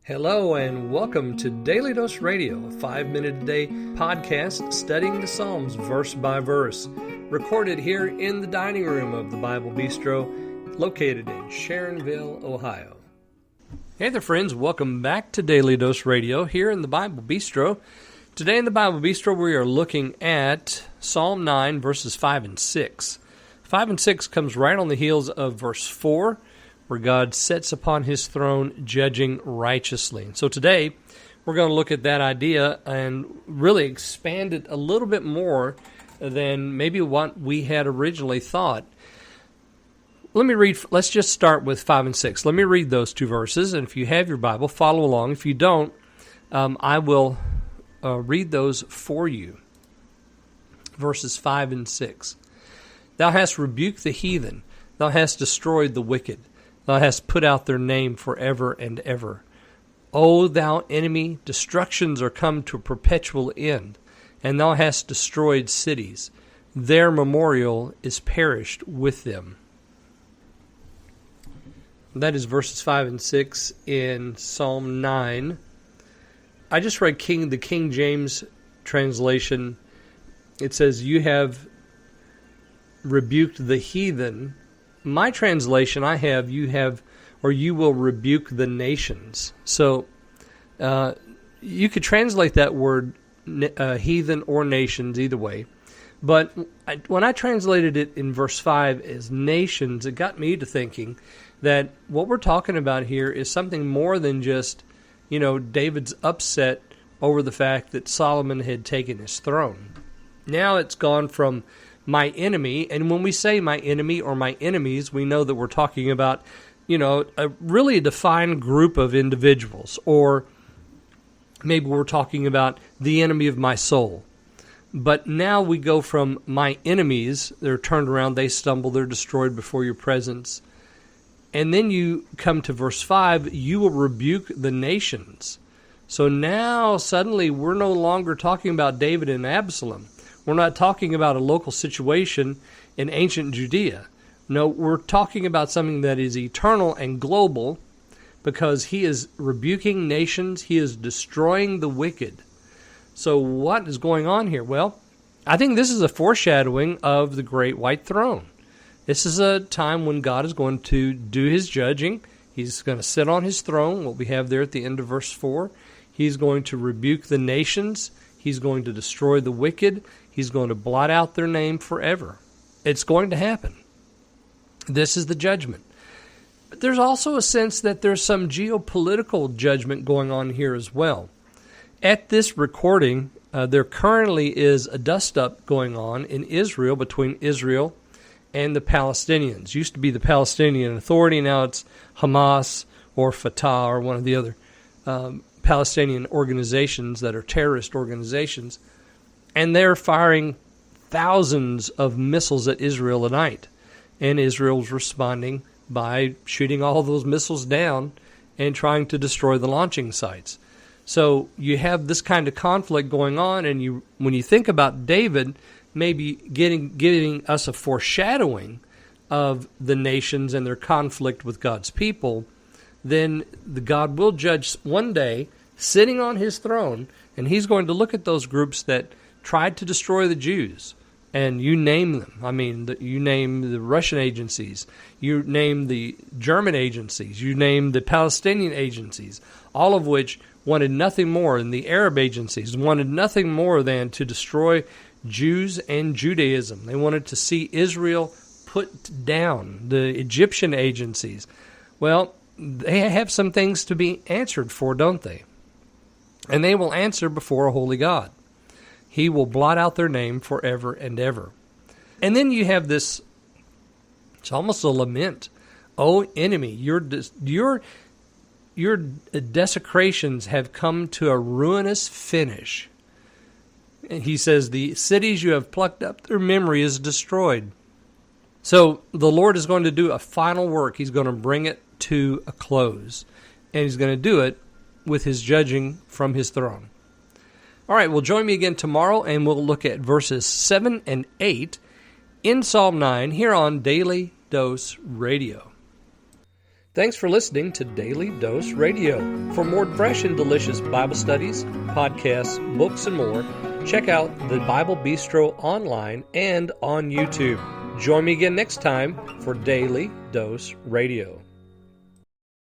Hello and welcome to Daily Dose Radio, a 5-minute-a-day podcast studying the Psalms verse by verse, recorded here in the dining room of the Bible Bistro, located in Sharonville, Ohio. Hey there friends, welcome back to Daily Dose Radio here in the Bible Bistro. Today in the Bible Bistro we are looking at Psalm 9 verses 5 and 6. 5 and 6 comes right on the heels of verse 4, where God sits upon his throne judging righteously. So today, we're going to look at that idea and really expand it a little bit more than maybe what we had originally thought. Let's just start with 5 and 6. Let me read those two verses, and if you have your Bible, follow along. If you don't, I will read those for you. Verses 5 and 6. Thou hast rebuked the heathen, thou hast destroyed the wicked. Thou hast put out their name forever and ever. O thou enemy, destructions are come to a perpetual end, and thou hast destroyed cities. Their memorial is perished with them. That is verses 5 and 6 in Psalm 9. I just read the King James translation. It says, you have rebuked the heathen. My translation, you will rebuke the nations. So you could translate that word heathen or nations either way. But when I translated it in verse 5 as nations, it got me to thinking that what we're talking about here is something more than just, David's upset over the fact that Solomon had taken his throne. Now it's gone from my enemy, and when we say my enemy or my enemies, we know that we're talking about, a really defined group of individuals, or maybe we're talking about the enemy of my soul. But now we go from my enemies, they're turned around, they stumble, they're destroyed before your presence. And then you come to verse 5, you will rebuke the nations. So now suddenly we're no longer talking about David and Absalom. We're not talking about a local situation in ancient Judea. No, we're talking about something that is eternal and global, because he is rebuking nations. He is destroying the wicked. So what is going on here? Well, I think this is a foreshadowing of the great white throne. This is a time when God is going to do his judging. He's going to sit on his throne, what we have there at the end of verse 4. He's going to rebuke the nations. He's going to destroy the wicked. He's going to blot out their name forever. It's going to happen. This is the judgment. But there's also a sense that there's some geopolitical judgment going on here as well. At this recording, there currently is a dust-up going on in Israel between Israel and the Palestinians. Used to be the Palestinian Authority, now it's Hamas or Fatah or one of the other Palestinian organizations that are terrorist organizations. And they're firing thousands of missiles at Israel a night. And Israel's responding by shooting all those missiles down and trying to destroy the launching sites. So you have this kind of conflict going on, and when you think about David maybe giving us a foreshadowing of the nations and their conflict with God's people, then God will judge one day, sitting on his throne, and he's going to look at those groups that tried to destroy the Jews, and you name them. I mean, you name the Russian agencies, you name the German agencies, you name the Palestinian agencies, all of which wanted nothing more, and the Arab agencies wanted nothing more than to destroy Jews and Judaism. They wanted to see Israel put down, the Egyptian agencies. Well, they have some things to be answered for, don't they? And they will answer before a holy God. He will blot out their name forever and ever. And then you have this, it's almost a lament. Oh, enemy, your desecrations have come to a ruinous finish. And he says, the cities you have plucked up, their memory is destroyed. So the Lord is going to do a final work. He's going to bring it to a close. And he's going to do it with his judging from his throne. All right, well, join me again tomorrow, and we'll look at verses 7 and 8 in Psalm 9 here on Daily Dose Radio. Thanks for listening to Daily Dose Radio. For more fresh and delicious Bible studies, podcasts, books, and more, check out the Bible Bistro online and on YouTube. Join me again next time for Daily Dose Radio.